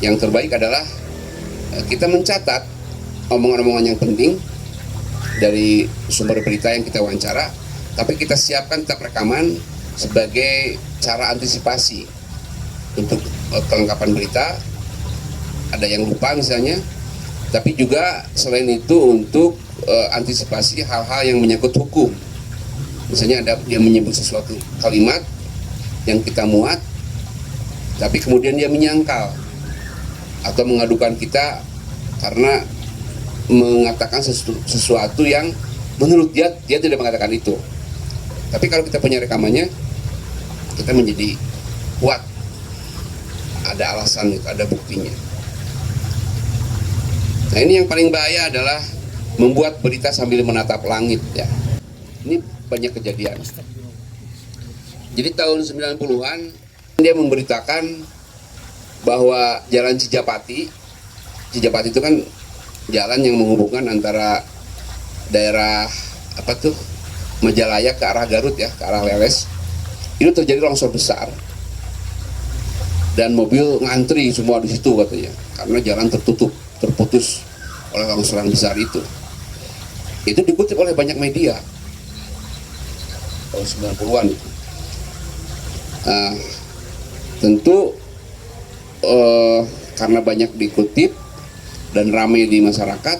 Yang terbaik adalah kita mencatat omongan-omongan yang penting dari sumber berita yang kita wawancara, tapi kita siapkan tetap rekaman sebagai cara antisipasi untuk kelengkapan berita. Ada yang lupa misalnya, tapi juga selain itu untuk antisipasi hal-hal yang menyangkut hukum. Misalnya ada dia menyebut sesuatu kalimat yang kita muat, tapi kemudian dia menyangkal atau mengadukan kita karena mengatakan sesuatu yang menurut dia tidak mengatakan itu. Tapi kalau kita punya rekamannya, kita menjadi kuat. Ada alasan, ada buktinya. Nah, ini yang paling bahaya adalah membuat berita sambil menatap langit ya. Ini banyak kejadian. Jadi tahun 90-an dia memberitakan bahwa jalan Cijapati itu kan jalan yang menghubungkan antara daerah Majalaya ke arah Garut ya, ke arah Leles. Itu terjadi longsor besar dan mobil ngantri semua di situ katanya karena jalan terputus oleh longsoran besar itu. Itu dikutip oleh banyak media tahun 90-an itu. Tentu karena banyak dikutip dan ramai di masyarakat,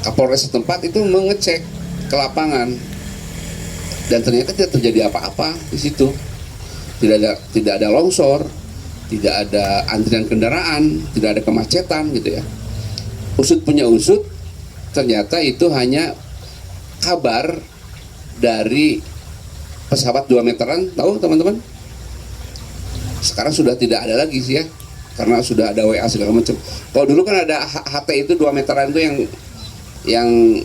Kapolres setempat itu mengecek ke lapangan dan ternyata tidak terjadi apa-apa di situ. Tidak ada longsor, tidak ada antrian kendaraan, tidak ada kemacetan gitu ya. Usut punya usut, ternyata itu hanya kabar dari pesawat 2 meteran, tahu teman-teman? Sekarang sudah tidak ada lagi sih ya, karena sudah ada WA segala macam. Kalau dulu kan ada HT itu 2 meteran itu yang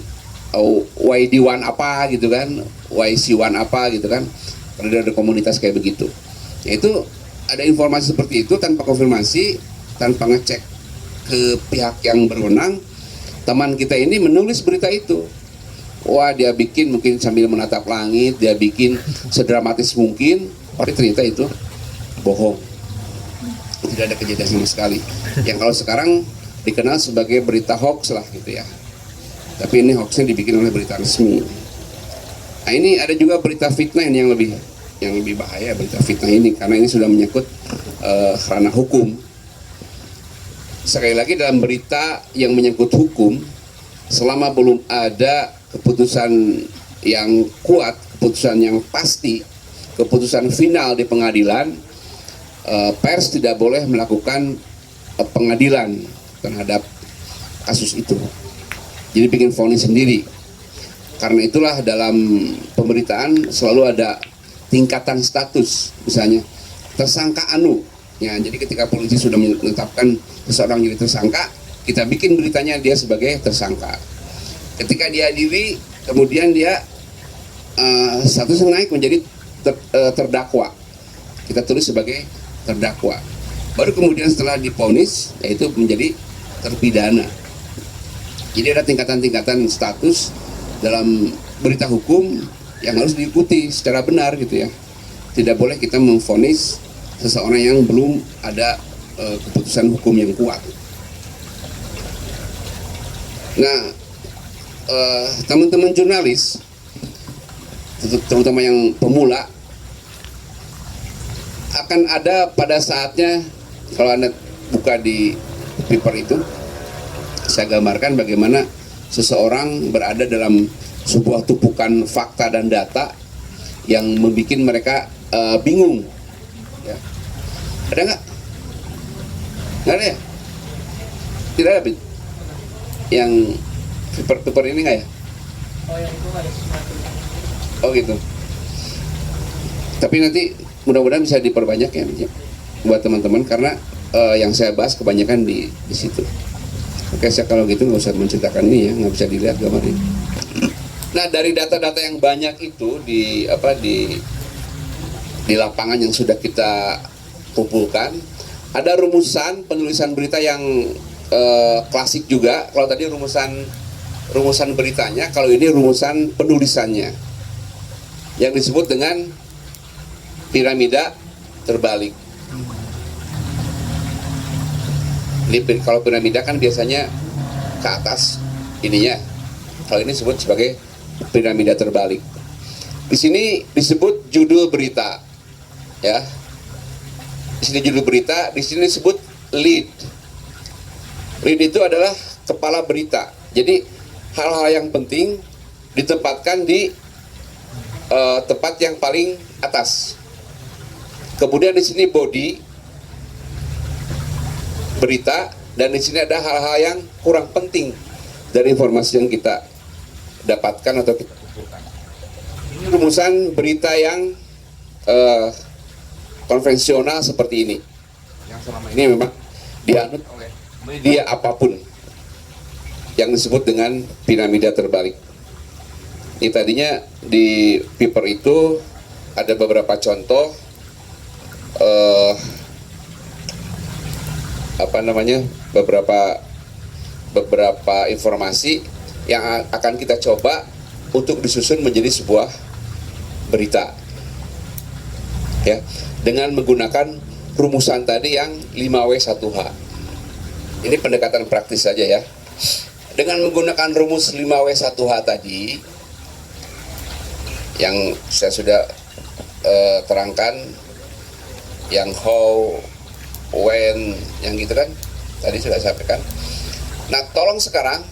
YD1 apa gitu kan, YC1 apa gitu kan, karena ada komunitas kayak begitu. Yaitu ada informasi seperti itu tanpa konfirmasi, tanpa ngecek ke pihak yang berwenang. Teman kita ini menulis berita itu. Wah, dia bikin mungkin sambil menatap langit, dia bikin sedramatis mungkin, tapi ternyata itu bohong. Tidak ada kejadian sama sekali. Yang kalau sekarang dikenal sebagai berita hoax lah gitu ya. Tapi ini hoaxnya dibikin oleh berita resmi. Nah, ini ada juga berita fitnah ini yang lebih bahaya, berita fitnah ini karena ini sudah menyangkut ranah hukum. Sekali lagi, dalam berita yang menyangkut hukum, selama belum ada keputusan yang kuat, keputusan yang pasti, keputusan final di pengadilan, pers tidak boleh melakukan pengadilan terhadap kasus itu. Jadi bikin vonis sendiri. Karena itulah dalam pemberitaan selalu ada tingkatan status, misalnya tersangka anu. Ya, jadi ketika polisi sudah menetapkan seseorang jadi tersangka, kita bikin beritanya dia sebagai tersangka. Ketika dia adili, kemudian dia statusnya naik menjadi terdakwa. Kita tulis sebagai terdakwa. Baru kemudian setelah divonis, yaitu menjadi terpidana. Jadi ada tingkatan-tingkatan status dalam berita hukum yang harus diikuti secara benar gitu ya. Tidak boleh kita memvonis seseorang yang belum ada keputusan hukum yang kuat. Nah, teman-teman jurnalis, terutama yang pemula, akan ada pada saatnya, kalau Anda buka di paper itu, saya gambarkan bagaimana seseorang berada dalam sebuah tumpukan fakta dan data yang membuat mereka bingung. Ya. Ada nggak? Nggak ada ya? Tidak ada, yang paper ini nggak ya? Oh, yang itu ada sesuatu. Oh gitu. Tapi nanti mudah-mudahan bisa diperbanyak ya buat teman-teman, karena yang saya bahas kebanyakan di situ. Oke, saya kalau gitu nggak usah menceritakan ini ya, nggak bisa dilihat gambar ini. Nah, dari data-data yang banyak itu di lapangan yang sudah kita kumpulkan, ada rumusan penulisan berita yang klasik juga. Kalau tadi rumusan beritanya, kalau ini rumusan penulisannya yang disebut dengan piramida terbalik. Ini kalau piramida kan biasanya ke atas ininya. Kalau ini disebut sebagai piramida terbalik. Di sini disebut judul berita, ya. Di sini judul berita, di sini disebut lead. Lead itu adalah kepala berita. Jadi hal-hal yang penting ditempatkan di tempat yang paling atas. Kemudian di sini body berita, dan di sini ada hal-hal yang kurang penting dari informasi yang kita dapatkan atau kita kumpulkan. Ini rumusan berita yang konvensional seperti ini, yang selama ini memang dianut oleh media apapun, yang disebut dengan piramida terbalik. Ini tadinya di paper itu ada beberapa contoh beberapa informasi yang akan kita coba untuk disusun menjadi sebuah berita, ya, dengan menggunakan rumusan tadi yang 5W1H. Ini pendekatan praktis saja, ya. Dengan menggunakan rumus 5W1H tadi yang saya sudah terangkan, yang how, when, yang gitu kan, tadi sudah saya sampaikan. Nah, tolong sekarang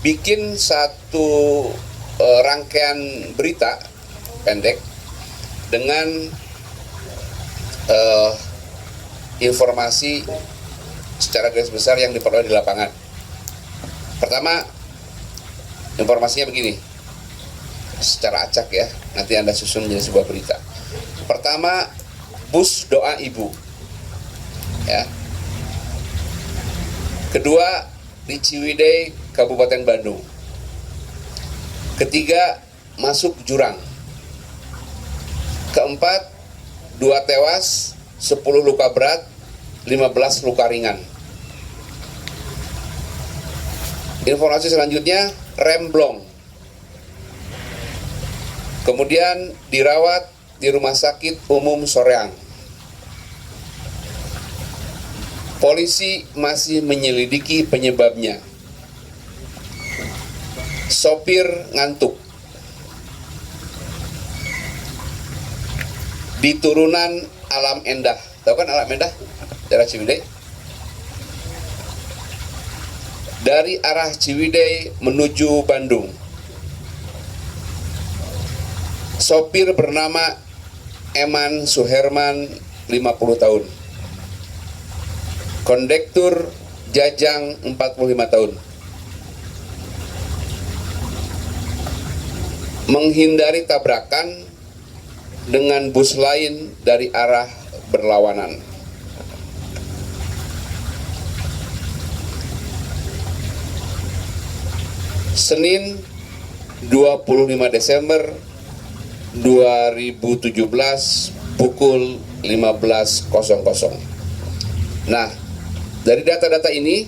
bikin satu rangkaian berita pendek dengan informasi secara garis besar yang diperoleh di lapangan. Pertama, informasinya begini, secara acak, ya, nanti Anda susun menjadi sebuah berita. Pertama, bus doa ibu, ya. Kedua, di Ciwidey, Kabupaten Bandung. Ketiga, masuk jurang. Keempat, 2 tewas, 10 luka berat, 15 luka ringan. Informasi selanjutnya, rem blong. Kemudian dirawat di Rumah Sakit Umum Soreang. Polisi masih menyelidiki penyebabnya. Sopir ngantuk. Di turunan Alam Endah. Tahu kan Alam Endah? Daerah Ciwidey. Dari arah Ciwidey menuju Bandung. Sopir bernama Eman Suherman, 50 tahun. Kondektur Jajang, 45 tahun. Menghindari tabrakan dengan bus lain dari arah berlawanan. Senin 25 Desember 2017 pukul 15.00. Nah, dari data-data ini,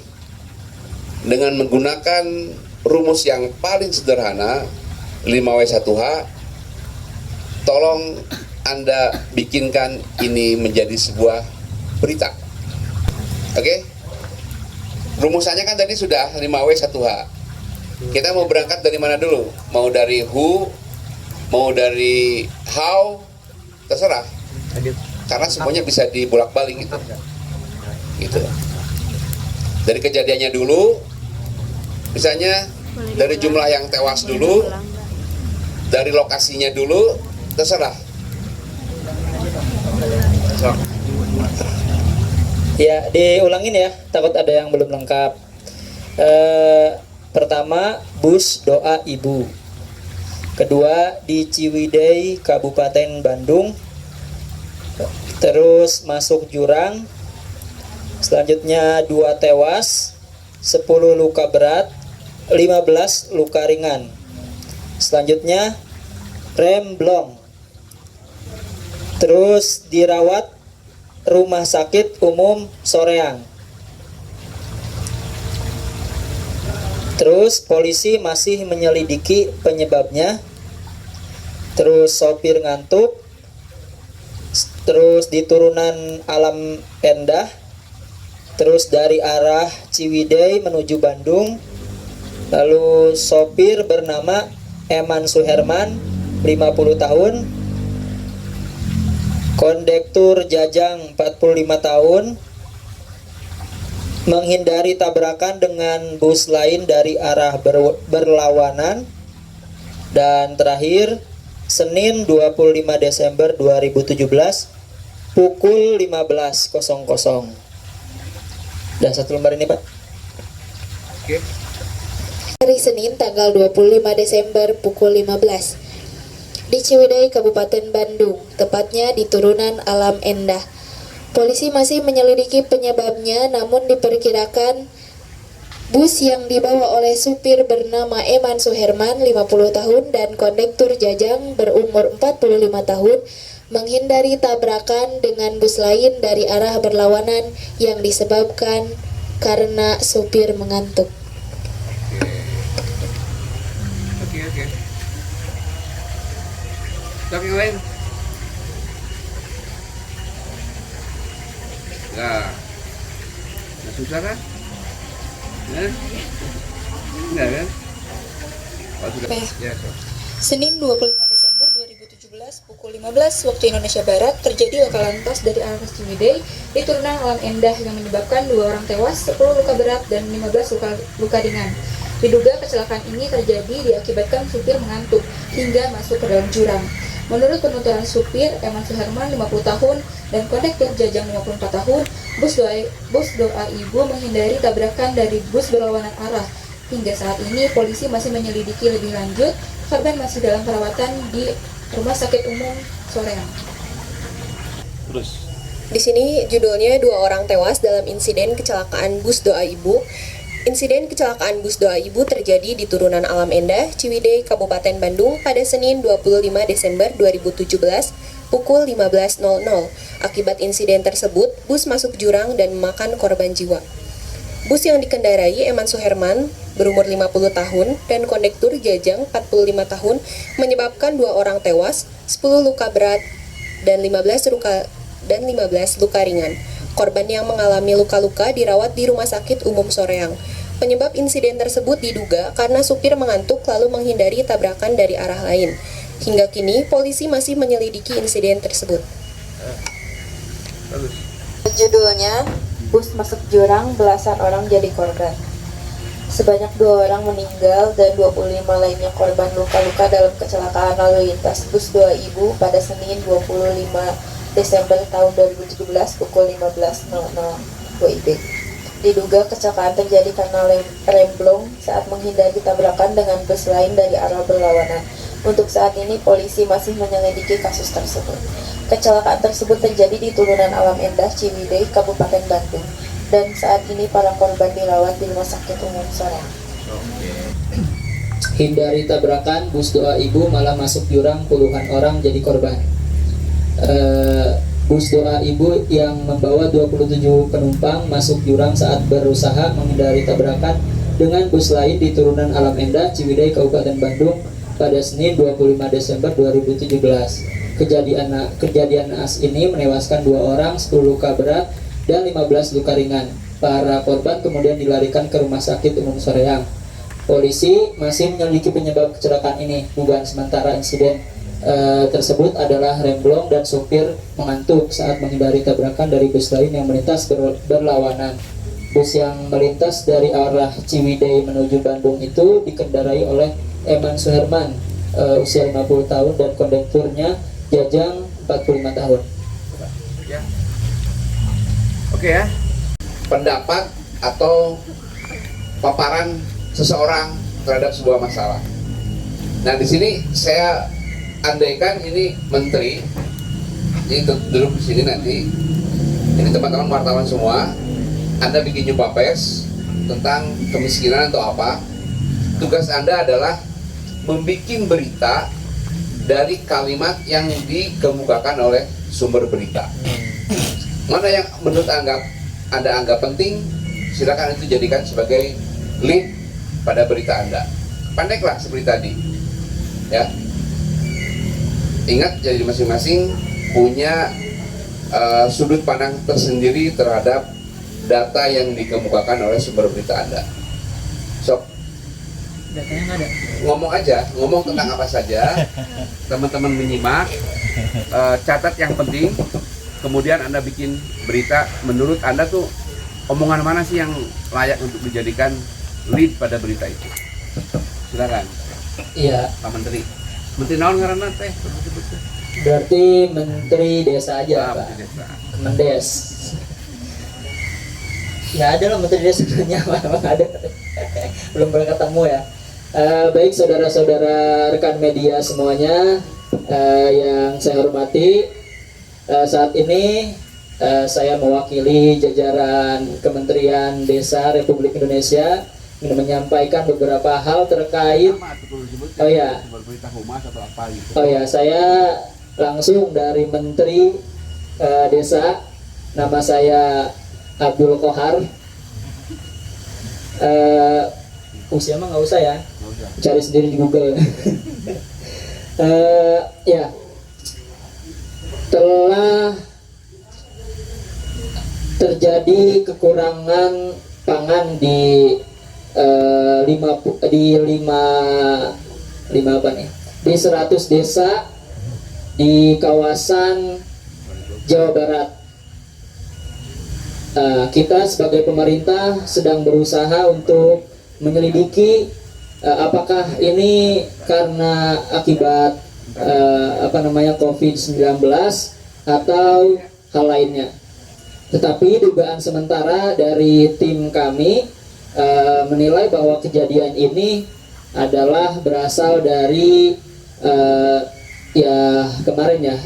dengan menggunakan rumus yang paling sederhana 5W1H, tolong Anda bikinkan ini menjadi sebuah berita. Oke? Rumusannya kan tadi sudah 5W1H. Kita mau berangkat dari mana dulu? Mau dari who, mau dari how, terserah. Karena semuanya bisa dibolak-balik gitu. Gitu. Dari kejadiannya dulu, misalnya dari jumlah yang tewas dulu, dari lokasinya dulu, terserah. So. Ya, diulangin ya, takut ada yang belum lengkap. Pertama, bus doa ibu. Kedua, di Ciwidey, Kabupaten Bandung. Terus masuk jurang. Selanjutnya 2 tewas, 10 luka berat, 15 luka ringan. Selanjutnya rem blong. Terus dirawat Rumah Sakit Umum Soreang. Terus polisi masih menyelidiki penyebabnya. Terus sopir ngantuk. Terus di turunan Alam Endah Terus dari arah Ciwidey menuju Bandung. Lalu sopir bernama Eman Suherman, 50 tahun. Kondektur Jajang, 45 tahun. Menghindari tabrakan dengan bus lain dari arah berlawanan. Dan terakhir, Senin 25 Desember 2017 pukul 15.00. Dan satu lembar ini, Pak. Oke. Hari Senin tanggal 25 Desember pukul 15 di Ciwidey, Kabupaten Bandung, tepatnya di turunan Alam Endah. Polisi masih menyelidiki penyebabnya, namun diperkirakan bus yang dibawa oleh supir bernama Eman Suherman, 50 tahun, dan kondektur Jajang berumur 45 tahun menghindari tabrakan dengan bus lain dari arah berlawanan yang disebabkan karena supir mengantuk. Oke. Dok, yang lain? Nah, susah kan? Enggak kan? Oh, sudah. Ya, so. Senin 25 Desember 2017 pukul 15 waktu Indonesia Barat terjadi laka lantas dari arah Ciwidey di turunan Alam Endah yang menyebabkan 2 orang tewas, 10 luka berat, dan 15 luka ringan. Diduga kecelakaan ini terjadi diakibatkan supir mengantuk hingga masuk ke dalam jurang. Menurut penuturan supir Eman Suherman, 50 tahun, dan kondektur Jajang, 54 tahun, bus doa ibu menghindari tabrakan dari bus berlawanan arah. Hingga saat ini polisi masih menyelidiki lebih lanjut. Korban masih dalam perawatan di Rumah Sakit Umum Soreang. Terus. Di sini judulnya 2 orang tewas dalam insiden kecelakaan bus doa ibu. Insiden kecelakaan bus doa ibu terjadi di turunan Alam Endah, Ciwidey, Kabupaten Bandung pada Senin 25 Desember 2017 pukul 15.00. Akibat insiden tersebut, bus masuk jurang dan memakan korban jiwa. Bus yang dikendarai Eman Suherman berumur 50 tahun dan kondektur Jajang 45 tahun menyebabkan 2 orang tewas, 10 luka berat, dan 15 luka ringan. Korban yang mengalami luka-luka dirawat di Rumah Sakit Umum Soreang. Penyebab insiden tersebut diduga karena supir mengantuk lalu menghindari tabrakan dari arah lain. Hingga kini, polisi masih menyelidiki insiden tersebut. Judulnya, bus masuk jurang, belasan orang jadi korban. Sebanyak 2 orang meninggal dan 25 lainnya korban luka-luka dalam kecelakaan lalu lintas bus doa ibu pada Senin 25 Desember tahun 2017 pukul 15.00 WIB. Diduga kecelakaan terjadi karena remblong saat menghindari tabrakan dengan bus lain dari arah berlawanan. Untuk saat ini, polisi masih menyelidiki kasus tersebut. Kecelakaan tersebut terjadi di turunan Alam Endah, Ciwidey, Kabupaten Bandung. Dan saat ini para korban dirawat di Rumah Sakit Umum Soreang. Hindari tabrakan, bus doa ibu malah masuk jurang, puluhan orang jadi korban. Bus doa ibu yang membawa 27 penumpang masuk jurang saat berusaha menghindari tabrakan dengan bus lain di turunan Alam Endah, Ciwidey, Kabupaten Bandung pada Senin 25 Desember 2017. Kejadian naas ini menewaskan 2 orang, 10 luka berat, dan 15 luka ringan. Para korban kemudian dilarikan ke Rumah Sakit Umum Soreang. Polisi masih menyelidiki penyebab kecelakaan ini. Dugaan sementara insiden tersebut adalah remblong dan supir mengantuk saat menghindari tabrakan dari bus lain yang melintas berlawanan. Bus yang melintas dari arah Ciwidey menuju Bandung itu dikendarai oleh Eman Suherman, usia 50 tahun, dan kondekturnya Jajang, 45 tahun. Ya. Oke ya. Pendapat atau paparan seseorang terhadap sebuah masalah. Nah, di sini saya andaikan ini menteri, ini duduk di sini nanti. Ini teman-teman wartawan semua, Anda bikin jumpa pers tentang kemiskinan atau apa. Tugas Anda adalah membuat berita dari kalimat yang dikemukakan oleh sumber berita. Mana yang menurut Anda anggap penting, silakan itu jadikan sebagai lead pada berita Anda. Pendeklah seperti tadi, ya. Ingat, jadi masing-masing punya sudut pandang tersendiri terhadap data yang dikemukakan oleh sumber berita Anda. Sok, Datanya nggak ada. ngomong aja, ngomong tentang apa saja. Teman-teman menyimak, catat yang penting. Kemudian Anda bikin berita. Menurut Anda tuh omongan mana sih yang layak untuk dijadikan lead pada berita itu? Silakan, Iya, Pak Menteri. Menteri naon ngaranna teh? berarti Menteri Desa aja, Pak Pak. Menteri Desa. Kemendes. Ya ada lah Menteri Desa sebenarnya, memang ada. Belum pernah ketemu ya. Baik saudara-saudara rekan media semuanya yang saya hormati, saat ini saya mewakili jajaran Kementerian Desa Republik Indonesia ingin menyampaikan beberapa hal terkait. Oh ya, Sumber berita humas atau apa gitu. oh ya, saya langsung dari Menteri Desa, nama saya Abdul Kohar. Usia mah nggak usah ya, Nggak usah. cari sendiri di Google. Ya, telah terjadi kekurangan pangan di di 100 desa di kawasan Jawa Barat. Kita sebagai pemerintah sedang berusaha untuk menyelidiki apakah ini karena akibat COVID-19 atau hal lainnya. Tetapi dugaan sementara dari tim kami menilai bahwa kejadian ini adalah berasal dari kemarin ya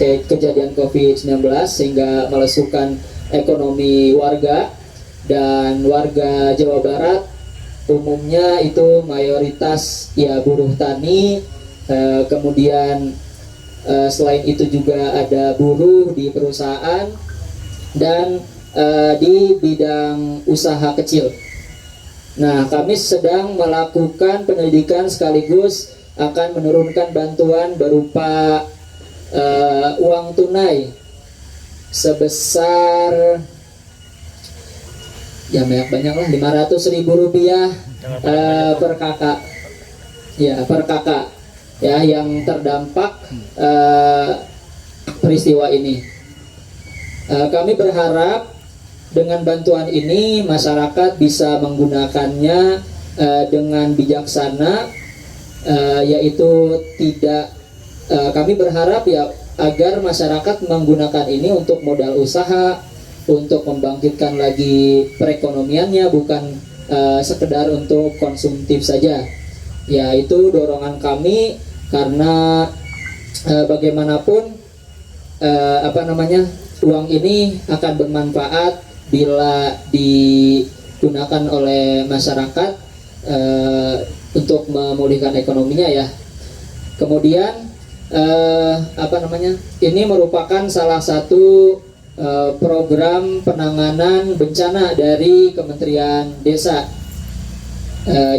kejadian COVID-19 sehingga melesukan ekonomi warga, dan warga Jawa Barat umumnya itu mayoritas ya buruh tani, kemudian selain itu juga ada buruh di perusahaan dan di bidang usaha kecil. Nah, kami sedang melakukan penyelidikan sekaligus akan menurunkan bantuan berupa uang tunai sebesar ya banyak lah 500.000 rupiah per kakak ya yang terdampak peristiwa ini. Kami berharap dengan bantuan ini masyarakat bisa menggunakannya dengan bijaksana, yaitu tidak kami berharap ya agar masyarakat menggunakan ini untuk modal usaha, untuk membangkitkan lagi perekonomiannya, bukan sekedar untuk konsumtif saja. Ya, itu dorongan kami karena bagaimanapun uang ini akan bermanfaat bila digunakan oleh masyarakat untuk memulihkan ekonominya ya. Kemudian ini merupakan salah satu program penanganan bencana dari Kementerian Desa.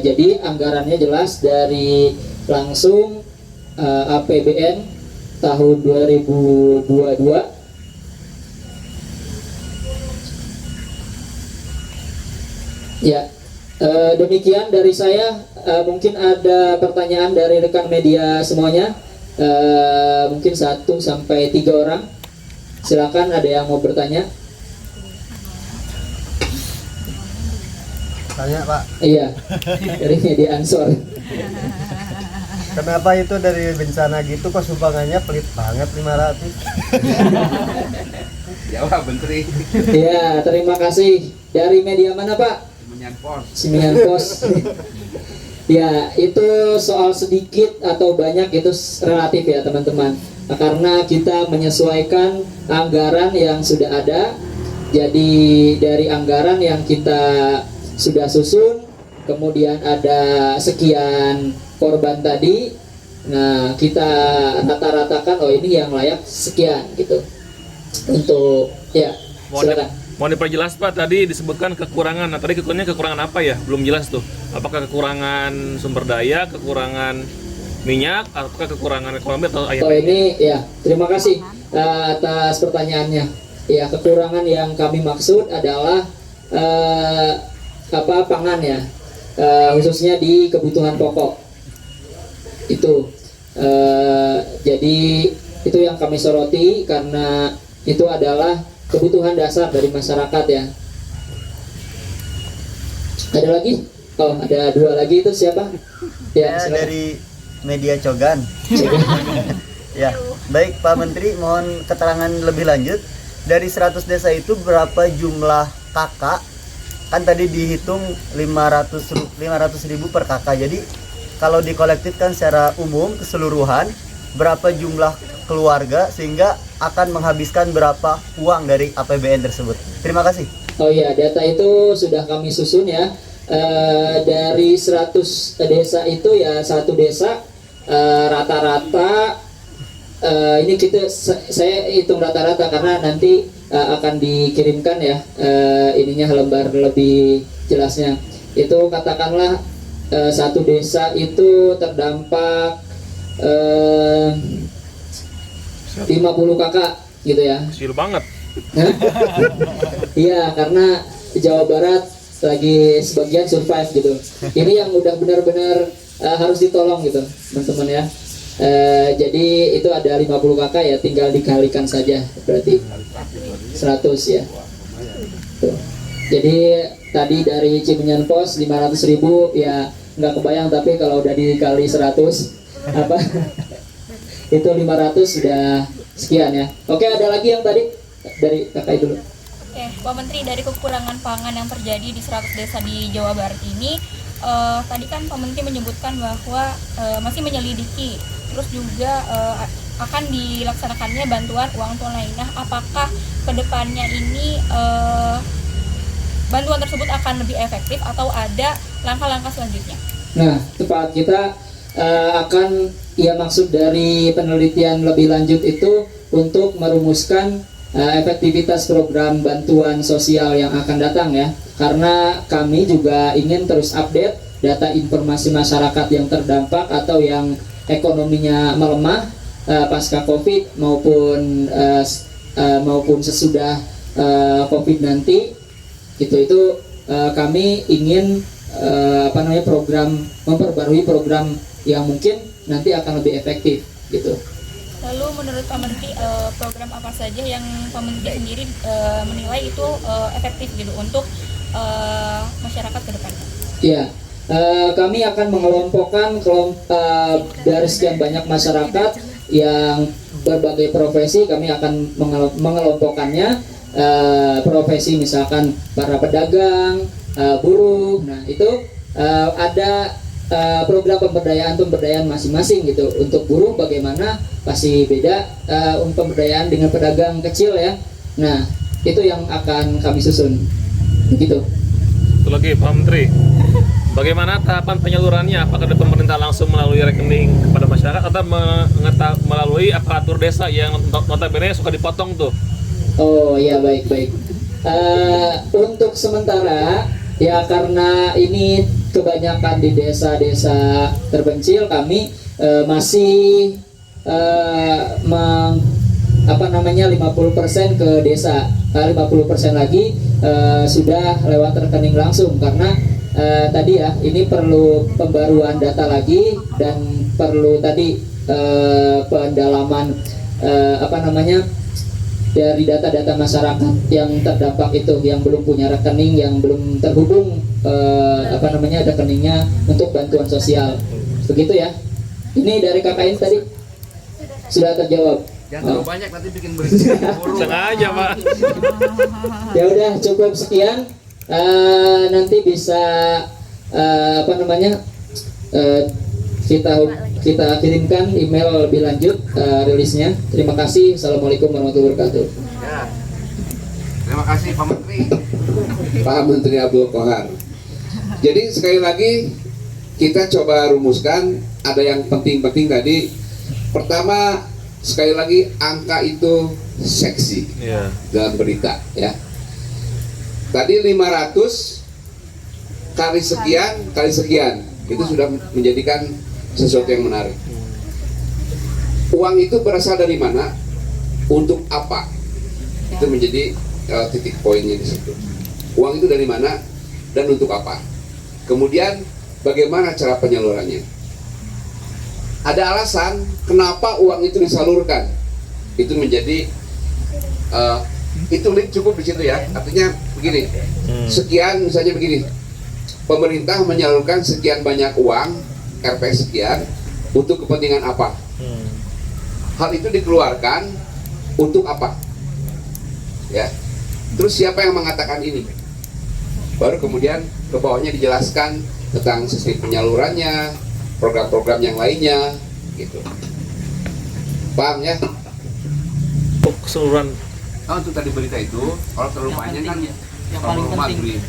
Jadi anggarannya jelas dari langsung APBN tahun 2022. Ya, demikian dari saya. Mungkin ada pertanyaan dari rekan media semuanya. Mungkin 1 sampai 3 orang. Silakan, ada yang mau bertanya? Tanya Pak, Iya, dari media Ansor. kenapa itu dari bencana gitu kok sumbangannya pelit banget 500? Jawab Menteri. Iya, terima kasih. Dari media mana Pak? Kemenyan Pos. Simian Pos. Ya, itu soal sedikit atau banyak itu relatif ya teman-teman. Karena kita menyesuaikan anggaran yang sudah ada. Jadi dari anggaran yang kita sudah susun, kemudian ada sekian korban tadi. Nah, kita rata-ratakan, oh ini yang layak sekian gitu. Untuk ya, silakan. Mau diperjelas Pak, tadi disebutkan kekurangan. Nah, tadi kekurangan apa ya? Belum jelas tuh. Apakah kekurangan sumber daya, kekurangan minyak, apakah kekurangan ekonomi atau air? Oh ini ya, terima kasih atas pertanyaannya. Ya, kekurangan yang kami maksud adalah pangan ya, khususnya di kebutuhan pokok itu. Jadi itu yang kami soroti karena itu adalah kebutuhan dasar dari masyarakat ya. Ada lagi? Oh, ada 2 lagi, itu siapa? Ya, Saya silakan. dari media Cogan. Ya, baik Pak Menteri, mohon keterangan lebih lanjut. Dari 100 desa itu berapa jumlah kakak? Kan tadi dihitung 500.000 per kakak. Jadi kalau dikolektifkan secara umum keseluruhan, berapa jumlah keluarga sehingga akan menghabiskan berapa uang dari APBN tersebut? Terima kasih. Oh iya, data itu sudah kami susun ya. Dari 100 desa itu ya, satu desa rata-rata ini saya hitung rata-rata karena nanti akan dikirimkan ya ininya lembar lebih jelasnya. Itu katakanlah satu desa itu terdampak 50 kakak gitu ya. Kecil banget. Iya, karena Jawa Barat lagi sebagian survive gitu. Ini yang udah benar-benar harus ditolong gitu, teman-teman ya. Jadi itu ada 50 kakak ya, tinggal dikalikan saja berarti 100 ya. Tuh. Jadi tadi dari Cimenyan Pos 500.000 ya nggak kebayang, tapi kalau udah dikali 100 apa itu 500 sudah sekian ya. Oke, ada lagi yang tadi dari kakak dulu. Oke, Pak Menteri, dari kekurangan pangan yang terjadi di 100 desa di Jawa Barat ini, tadi kan Pak Menteri menyebutkan bahwa masih menyelidiki, terus juga akan dilaksanakannya bantuan uang tunai. Nah, apakah kedepannya ini bantuan tersebut akan lebih efektif atau ada langkah-langkah selanjutnya? Nah, tepat, kita akan, ya maksud dari penelitian lebih lanjut itu untuk merumuskan efektivitas program bantuan sosial yang akan datang ya, karena kami juga ingin terus update data informasi masyarakat yang terdampak atau yang ekonominya melemah pasca COVID maupun sesudah COVID nanti gitu. Itu kami ingin program, memperbarui program yang mungkin nanti akan lebih efektif gitu. Lalu menurut Pak Menteri, program apa saja yang Pak Menteri sendiri menilai itu efektif gitu untuk masyarakat ke depannya? Ya, kami akan mengelompokkan dari sekian banyak masyarakat yang berbagai profesi. Kami akan mengelompokkannya profesi, misalkan para pedagang, buruh. Nah, itu ada program pemberdayaan masing-masing gitu. Untuk buruh bagaimana pasti beda, pemberdayaan dengan pedagang kecil ya. Nah, itu yang akan kami susun begitu. Satu lagi Pak Menteri, bagaimana tahapan penyalurannya? Apakah dari pemerintah langsung melalui rekening kepada masyarakat atau melalui aparatur desa yang notabene suka dipotong tuh? Oh ya, baik. Untuk sementara ya, karena ini kebanyakan di desa-desa terpencil, kami masih 50% ke desa, 50% lagi sudah lewat rekening langsung, karena tadi ya, ini perlu pembaruan data lagi dan perlu tadi pendalaman dari data-data masyarakat yang terdampak itu, yang belum punya rekening, yang belum terhubung rekeningnya untuk bantuan sosial. Begitu ya. Ini dari KKN tadi sudah terjawab. Jangan terlalu banyak, nanti bikin berisik. Sengaja Pak. Ya udah, cukup sekian. Nanti bisa kita kirimkan email lebih lanjut rilisnya. Terima kasih. Assalamualaikum warahmatullahi wabarakatuh. Ya. Terima kasih Pak Menteri. Pak Menteri Abdul Qohar. Jadi sekali lagi kita coba rumuskan, ada yang penting-penting tadi. Pertama, sekali lagi angka itu seksi dalam berita ya. Tadi 500 kali sekian itu sudah menjadikan sesuatu yang menarik. Uang itu berasal dari mana? Untuk apa? Itu menjadi titik poinnya di situ. Uang itu dari mana dan untuk apa? Kemudian bagaimana cara penyalurannya? Ada alasan kenapa uang itu disalurkan. Itu menjadi itu link cukup di situ ya. Artinya begini, sekian misalnya begini, pemerintah menyalurkan sekian banyak uang RP sekian untuk kepentingan apa? Hal itu dikeluarkan untuk apa? Ya. Terus siapa yang mengatakan ini? Baru kemudian ke bawahnya dijelaskan tentang sistem penyalurannya, program-program yang lainnya, gitu. Paham ya? Untuk keseluruhan Oh, untuk tadi berita itu, kalau terlalu panjang kan yang paling penting. maghrib.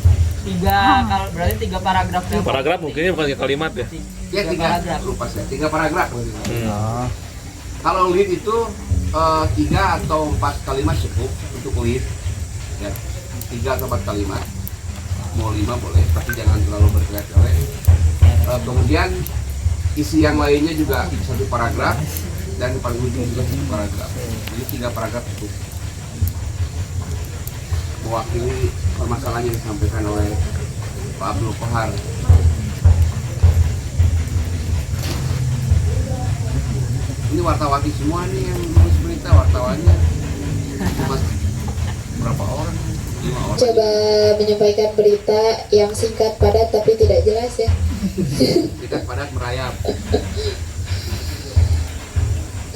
Kalau berarti 3 paragraf yang paragraf mungkin bukan kalimat ya. Ya, 3 lupa saya, 3 paragraf. Kalau lead itu 3 atau 4 kalimat cukup untuk lead. Ya, 3 atau 4 kalimat. Mau 5 boleh, tapi jangan terlalu bertele-tele. Kemudian isi yang lainnya juga 1 paragraf dan paling ujung juga 1 paragraf. Jadi 3 paragraf cukup. Mewakili permasalahan yang disampaikan oleh Pak Abdul Kohar. Ini wartawati semua nih yang nulis berita, wartawannya cuma berapa orang? 5 orang. Coba menyampaikan berita yang singkat, padat, tapi tidak jelas ya. Kita padat merayap.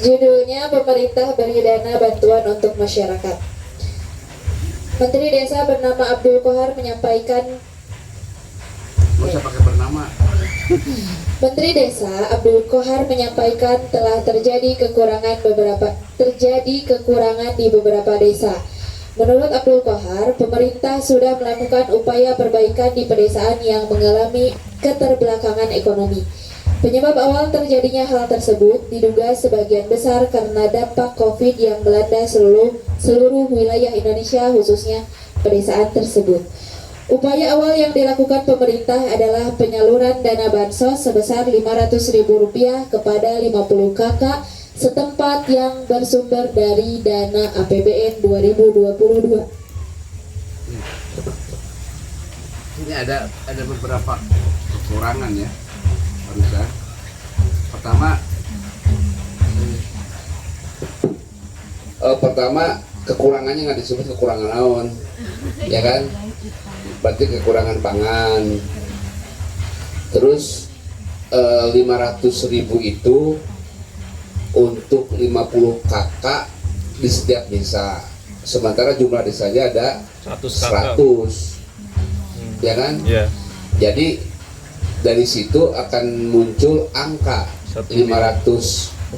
Judulnya pemerintah beri dana bantuan untuk masyarakat. Menteri Desa bernama Abdul Kohar menyampaikan Gak usah pakai bernama. Menteri Desa Abdul Kohar menyampaikan telah terjadi kekurangan di beberapa desa. Menurut Abdul Kohar, pemerintah sudah melakukan upaya perbaikan di pedesaan yang mengalami keterbelakangan ekonomi. Penyebab awal terjadinya hal tersebut diduga sebagian besar karena dampak COVID yang melanda seluruh wilayah Indonesia, khususnya pedesaan tersebut. Upaya awal yang dilakukan pemerintah adalah penyaluran dana bansos sebesar Rp500.000 kepada 50 kakak setempat yang bersumber dari dana APBN 2022. Ini ada beberapa kekurangan ya. Harusnya. Pertama kekurangannya nggak disebut kekurangan naon, ya kan? Berarti kekurangan pangan. Terus 500.000 itu untuk 50 kakak di setiap desa. Sementara jumlah desanya ada 100, ya kan? Iya. Jadi dari situ akan muncul angka 500.000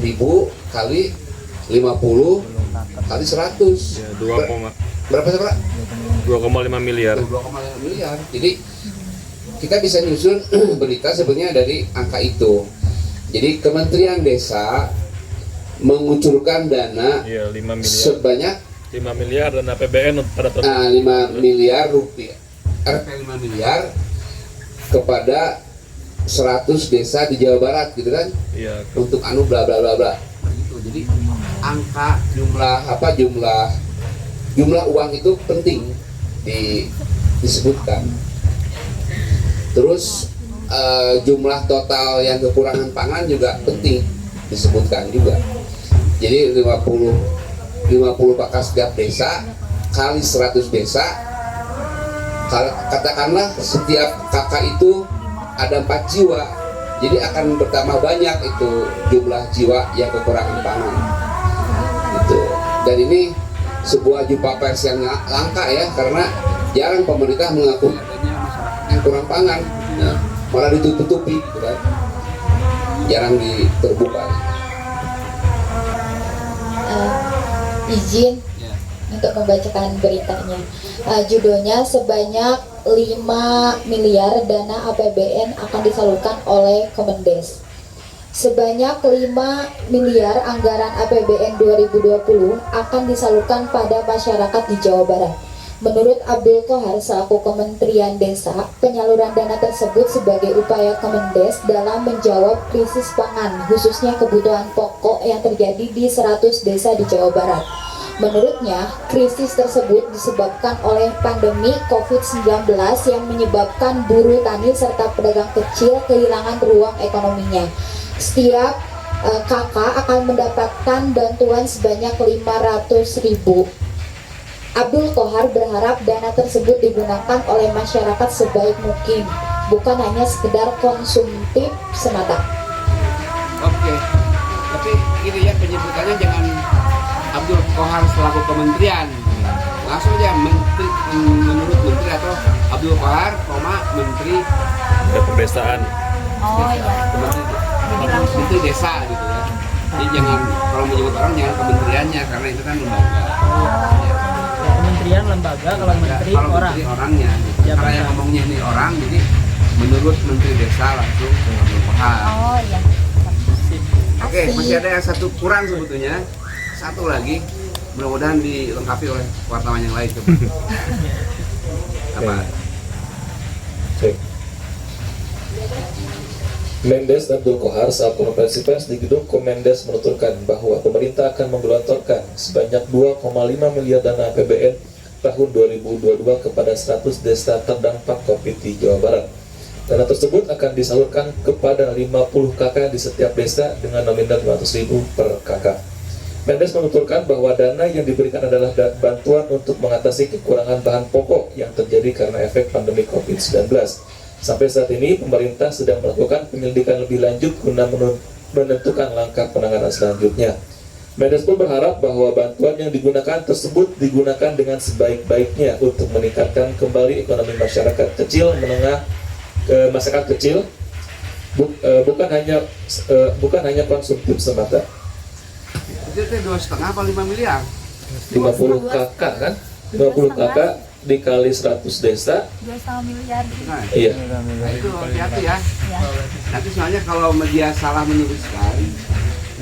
kali 50 kali 100. Ya, Berapa sih, Pak? 2,5 miliar. 2,5 miliar. Jadi kita bisa nyusun berita sebenarnya dari angka itu. Jadi Kementerian Desa mengucurkan dana Iya, 5 miliar. sebanyak 5 miliar dan APBN pada tahun 5 miliar rupiah. RP 5 miliar kepada 100 desa di Jawa Barat gitu kan, iya. untuk anu bla bla bla bla gitu. Jadi angka jumlah uang itu penting disebutkan. Terus jumlah total yang kekurangan pangan juga penting disebutkan juga. Jadi 50 kakak setiap desa kali 100 desa, katakanlah setiap kakak itu ada 4 jiwa, jadi akan bertambah banyak itu jumlah jiwa yang kekurangan pangan gitu. Dan ini sebuah jumpa pers yang langka ya, karena jarang pemerintah mengakui adanya masyarakat yang kurang pangan, nah, malah ditutupi gitu kan, jarang terbuka. Izin untuk membacakan beritanya. Judulnya sebanyak 5 miliar dana APBN akan disalurkan oleh Kemendes. Sebanyak 5 miliar anggaran APBN 2020 akan disalurkan pada masyarakat di Jawa Barat. Menurut Abdul Kohar selaku Kementerian Desa, penyaluran dana tersebut sebagai upaya Kemendes dalam menjawab krisis pangan, khususnya kebutuhan pokok yang terjadi di 100 desa di Jawa Barat. Menurutnya, krisis tersebut disebabkan oleh pandemi COVID-19 yang menyebabkan buruh tani serta pedagang kecil kehilangan ruang ekonominya. Setiap kakak akan mendapatkan bantuan sebanyak 500.000. Abdul Qohar berharap dana tersebut digunakan oleh masyarakat sebaik mungkin, bukan hanya sekedar konsumtif semata. Oke, tapi ini ya penyebutannya jangan Abdul Qohar selaku kementerian, langsung aja menteri, menurut menteri atau Abdul Qohar, menteri Pedesaan. Oh iya. menteri desa gitu ya. Jadi jangan kalau menyebut orang jangan kementeriannya karena itu kan lembaga. Kementerian lembaga, kalau menteri Kalau orang. menteri orangnya, gitu. Ya, Karena yang ngomongnya ini orang, jadi menurut menteri desa langsung Abdul Qohar. Oh iya. Oke, masih ada yang satu kurang sebetulnya. Satu lagi, mudah-mudahan dilengkapi oleh wartawan yang lain. Coba. Apa? Cek. Mendes Abdul Qohar saat konferensi pers di gedung Kemendes menuturkan bahwa pemerintah akan menggelontorkan sebanyak 2,5 miliar dana APBN tahun 2022 kepada 100 desa terdampak COVID di Jawa Barat. Dana tersebut akan disalurkan kepada 50 kakak di setiap desa dengan nominal 500.000 per kakak. Mendes menuturkan bahwa dana yang diberikan adalah bantuan untuk mengatasi kekurangan bahan pokok yang terjadi karena efek pandemi COVID-19. Sampai saat ini, pemerintah sedang melakukan penyelidikan lebih lanjut guna menentukan langkah penanganan selanjutnya. Mendes pun berharap bahwa bantuan yang digunakan tersebut digunakan dengan sebaik-baiknya untuk meningkatkan kembali ekonomi masyarakat kecil, menengah, masyarakat kecil, bukan hanya konsumtif semata. Itu 2,5 apa 5 miliar? 50 kakak kan? 50 kakak dikali 100 desa. 2,5 miliar. Nah, Iya. nah itu hati-hati ya. Nanti soalnya kalau media salah menuliskan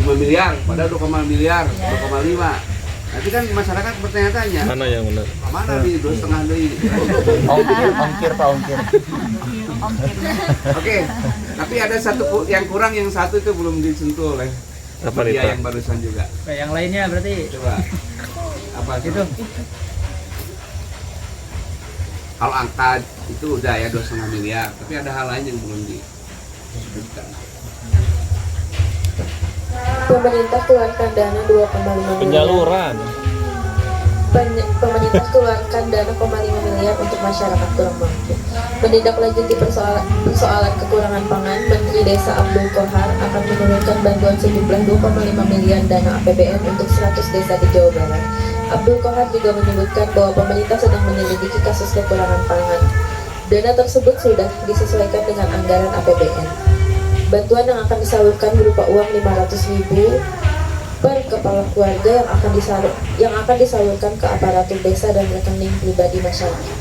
5 miliar, padahal 2,5 miliar, 2,5. Nanti kan masyarakat bertanya-tanya, Mana yang benar? mana di 2,5 deui? Ongkir Pak, ongkir. Oke, tapi ada satu yang kurang, yang satu itu belum disentuh oleh Apa nih, media Pak? yang barusan juga. Yang lainnya berarti Coba. Apa itu? Kalau angka itu udah ya 2,5 miliar, tapi ada hal lain yang belum disebutkan. Pemerintah keluarkan dana 2,5 miliar. Penyaluran. Pemerintah keluarkan dana 0,5 miliar untuk masyarakat kurang mampu. Menindaklanjuti persoalan kekurangan pangan, Menteri Desa Abdul Qohar akan menurunkan bantuan sejumlah 2,5 miliar dana APBN untuk 100 desa di Jawa Barat. Abdul Qohar juga menyebutkan bahwa pemerintah sedang menyelidiki kasus kekurangan pangan. Dana tersebut sudah disesuaikan dengan anggaran APBN. Bantuan yang akan disalurkan berupa uang 500.000 per kepala keluarga yang akan disalurkan ke aparatur desa dan rekening pribadi masyarakat.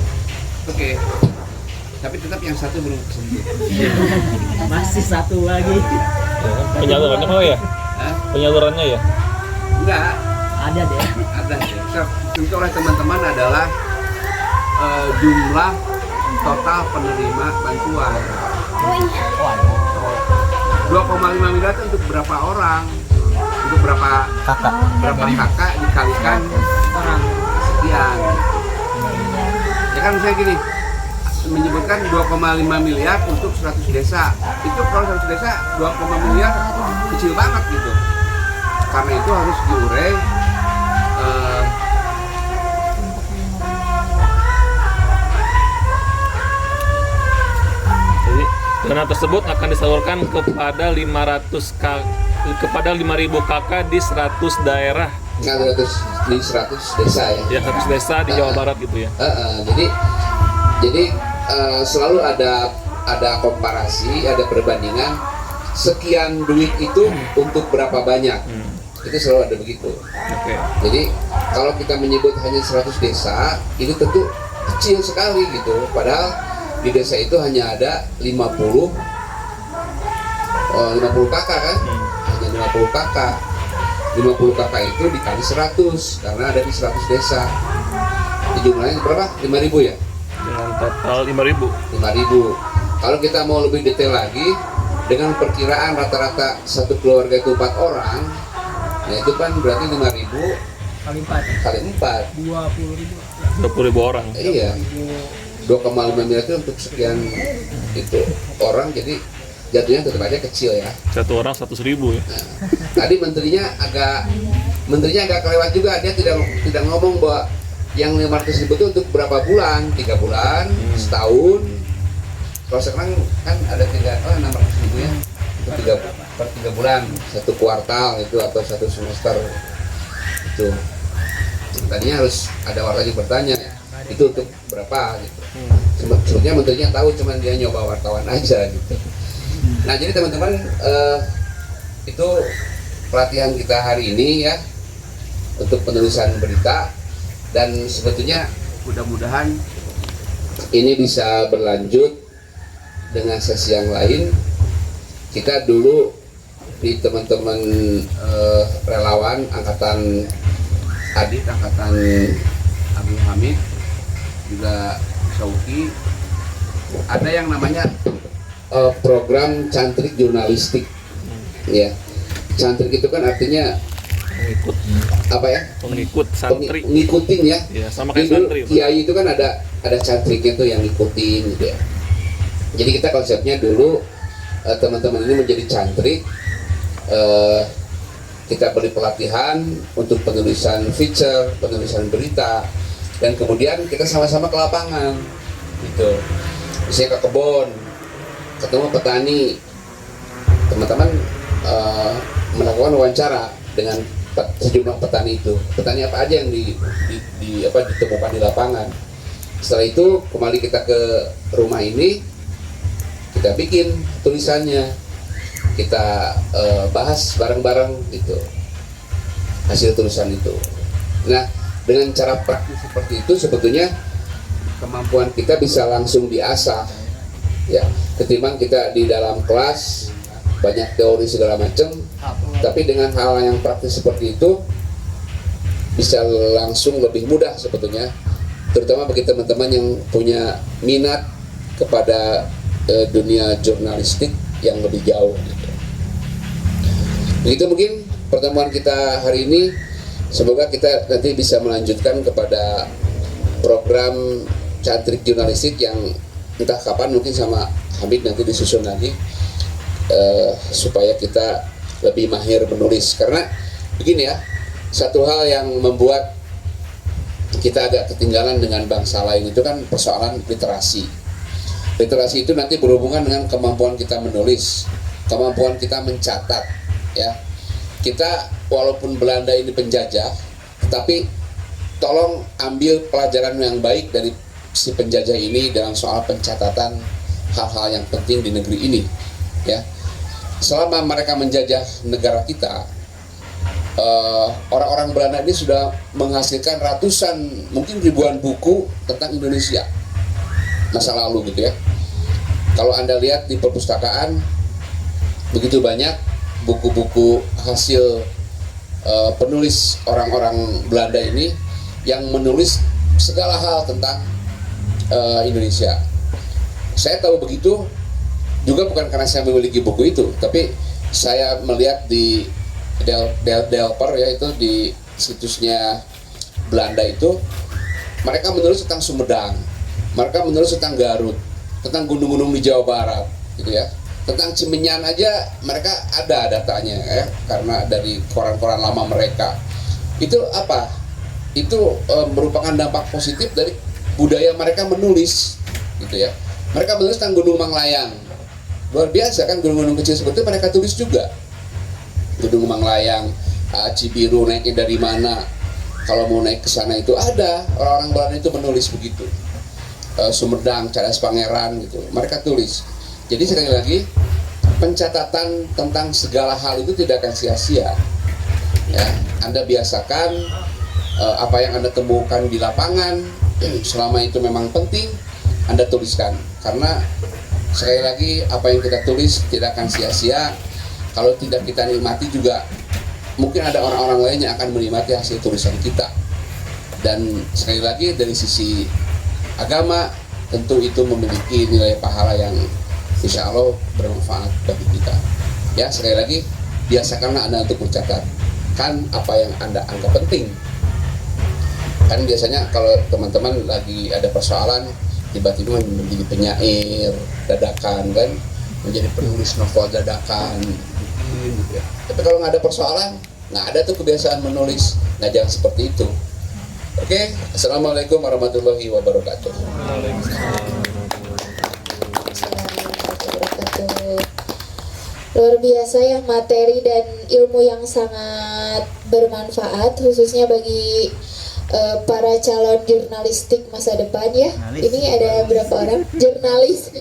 Oke. Tapi tetap yang satu belum kesentuh. Masih satu lagi. Penyalurannya mau ya? Hah? Penyalurannya ya? Enggak, Ada deh. ada. Tentu oleh teman-teman adalah jumlah total penerima bantuan. 2,5 miliar itu untuk berapa orang? Untuk berapa kakak dikalikan Orang. sekian. Ya kan misalnya gini, menyebutkan 2,5 miliar untuk 100 desa. Itu kalau 100 desa 2,5 miliar kecil banget gitu. Karena itu harus diurai Jadi dana tersebut akan disalurkan kepada 5.000 kakak di 100 daerah. nggak 100 di 100 desa ya. Ya 100 desa di Jawa Barat gitu ya. Jadi selalu ada komparasi, ada perbandingan sekian duit itu untuk berapa banyak. Itu selalu ada begitu. Oke. Jadi kalau kita menyebut hanya 100 desa, itu tentu kecil sekali gitu. Padahal di desa itu hanya ada 50 kakak kan? Hanya 50 kakak. 50 kakak itu dikali 100 karena ada di 100 desa. Di jumlahnya berapa? 5.000 ya? Dengan total 5.000. 5.000. Kalau kita mau lebih detail lagi, dengan perkiraan rata-rata satu keluarga itu 4 orang, ya itu kan berarti 5.000 kali 4 kali 4 20.000 orang. iya 2,5 miliar itu untuk sekian itu orang, jadi jatuhnya tetap aja kecil ya. Satu orang 100.000 ya. Tadi menterinya agak kelewat juga, dia tidak ngomong bahwa yang 500.000 itu untuk berapa bulan, 3 bulan, setahun. Kalau sekarang kan ada 600.000 ya, untuk 3 bulan, 1 kuartal itu atau 1 semester itu. Tadinya harus ada wartawan bertanya, itu untuk berapa gitu. Sebetulnya menterinya tahu, cuman dia nyoba wartawan aja gitu. Nah jadi teman-teman, itu pelatihan kita hari ini ya untuk penulisan berita, dan sebetulnya mudah-mudahan ini bisa berlanjut dengan sesi yang lain. Kita dulu di teman-teman relawan angkatan Adit, angkatan Abdul Hamid, juga Sauki, ada yang namanya program cantrik jurnalistik ya. Cantrik itu kan artinya Pengikut. apa ya? Pengikut santri. Ngikutin ya. Ya, sama Jadi kayak santri. kiai itu kan ada cantriknya tuh yang ngikutin gitu ya. Jadi kita konsepnya dulu teman-teman ini menjadi cantrik, kita beri pelatihan untuk penulisan feature, penulisan berita, dan kemudian kita sama-sama ke lapangan gitu. Misalnya ke kebun, ketemu petani, teman-teman melakukan wawancara dengan sejumlah petani itu. Petani apa aja yang ditemukan di lapangan. Setelah itu kembali kita ke rumah ini, kita bikin tulisannya, kita bahas bareng-bareng gitu hasil tulisan itu. Nah dengan cara praktis seperti itu sebetulnya kemampuan kita bisa langsung diasah ya, ketimbang kita di dalam kelas banyak teori segala macam, tapi dengan hal yang praktis seperti itu bisa langsung lebih mudah sebetulnya, terutama bagi teman-teman yang punya minat kepada dunia jurnalistik yang lebih jauh gitu. Begitu mungkin pertemuan kita hari ini, semoga kita nanti bisa melanjutkan kepada program cantrik jurnalistik yang entah kapan mungkin sama Hamid nanti disusun lagi, supaya kita lebih mahir menulis. Karena begini ya, satu hal yang membuat kita agak ketinggalan dengan bangsa lain itu kan persoalan literasi. Literasi itu nanti berhubungan dengan kemampuan kita menulis, kemampuan kita mencatat ya. Kita walaupun Belanda ini penjajah, tetapi tolong ambil pelajaran yang baik dari si penjajah ini dalam soal pencatatan hal-hal yang penting di negeri ini ya. Selama mereka menjajah negara kita, orang-orang Belanda ini sudah menghasilkan ratusan, mungkin ribuan buku tentang Indonesia masa lalu gitu ya. Kalau Anda lihat di perpustakaan, begitu banyak buku-buku hasil penulis orang-orang Belanda ini yang menulis segala hal tentang Indonesia. Saya tahu begitu juga bukan karena saya memiliki buku itu, tapi saya melihat di Delper ya, itu di situsnya Belanda itu, mereka menulis tentang Sumedang, mereka menulis tentang Garut, tentang gunung-gunung di Jawa Barat gitu ya. Tentang Cimenyan aja mereka ada datanya ya, karena dari koran-koran lama mereka. Itu apa? Itu merupakan dampak positif dari budaya mereka menulis gitu ya. Mereka menulis tentang Gunung Manglayang. Luar biasa kan, gunung-gunung kecil seperti itu mereka tulis juga. Gunung Manglayang, Cibiru naiknya dari mana? Kalau mau naik ke sana itu ada orang-orang Belanda itu menulis begitu. Sumedang, Cadas Pangeran gitu, mereka tulis. Jadi sekali lagi, pencatatan tentang segala hal itu tidak akan sia-sia. Ya, Anda biasakan apa yang Anda temukan di lapangan, selama itu memang penting, Anda tuliskan. Karena sekali lagi, apa yang kita tulis tidak akan sia-sia. Kalau tidak kita nikmati juga, mungkin ada orang-orang lain yang akan menikmati hasil tulisan kita. Dan sekali lagi, dari sisi agama, tentu itu memiliki nilai pahala yang insya Allah bermanfaat bagi kita. Ya, sekali lagi, biasakanlah Anda untuk mencatat kan apa yang Anda anggap penting Kan biasanya kalau teman-teman lagi ada persoalan tiba-tiba menjadi penyair dadakan kan, menjadi penulis novel dadakan gitu ya. Tapi kalau nggak ada persoalan, nggak ada tuh kebiasaan menulis. Nah jangan seperti itu. Oke, assalamualaikum warahmatullahi wabarakatuh. Luar biasa ya, materi dan ilmu yang sangat bermanfaat khususnya bagi para calon jurnalistik masa depan ya. Ini ada berapa orang jurnalis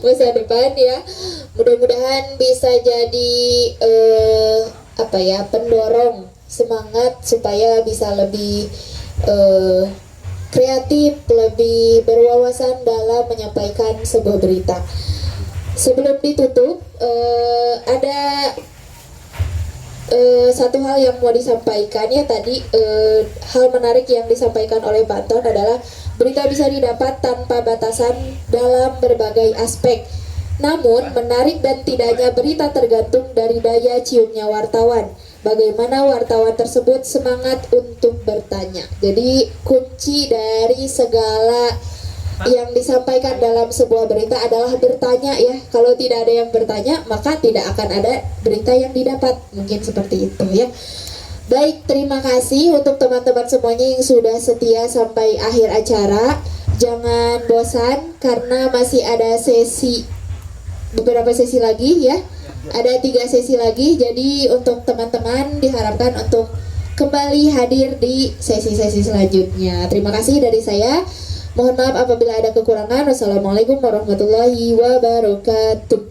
masa depan ya. Mudah-mudahan bisa jadi pendorong semangat supaya bisa lebih kreatif, lebih berwawasan dalam menyampaikan sebuah berita. Sebelum ditutup, ada satu hal yang mau disampaikan ya tadi. Hal menarik yang disampaikan oleh Pak Anton adalah berita bisa didapat tanpa batasan dalam berbagai aspek. Namun menarik dan tidaknya berita tergantung dari daya ciumnya wartawan. Bagaimana wartawan tersebut semangat untuk bertanya. Jadi kunci dari segala yang disampaikan dalam sebuah berita adalah bertanya ya. Kalau tidak ada yang bertanya, maka tidak akan ada berita yang didapat. Mungkin seperti itu ya. Baik, terima kasih untuk teman-teman semuanya yang sudah setia sampai akhir acara. Jangan bosan karena masih ada beberapa sesi lagi ya. Ada 3 sesi lagi. Jadi untuk teman-teman diharapkan untuk kembali hadir di sesi-sesi selanjutnya. Terima kasih dari saya. Mohon maaf apabila ada kekurangan. Wassalamualaikum warahmatullahi wabarakatuh.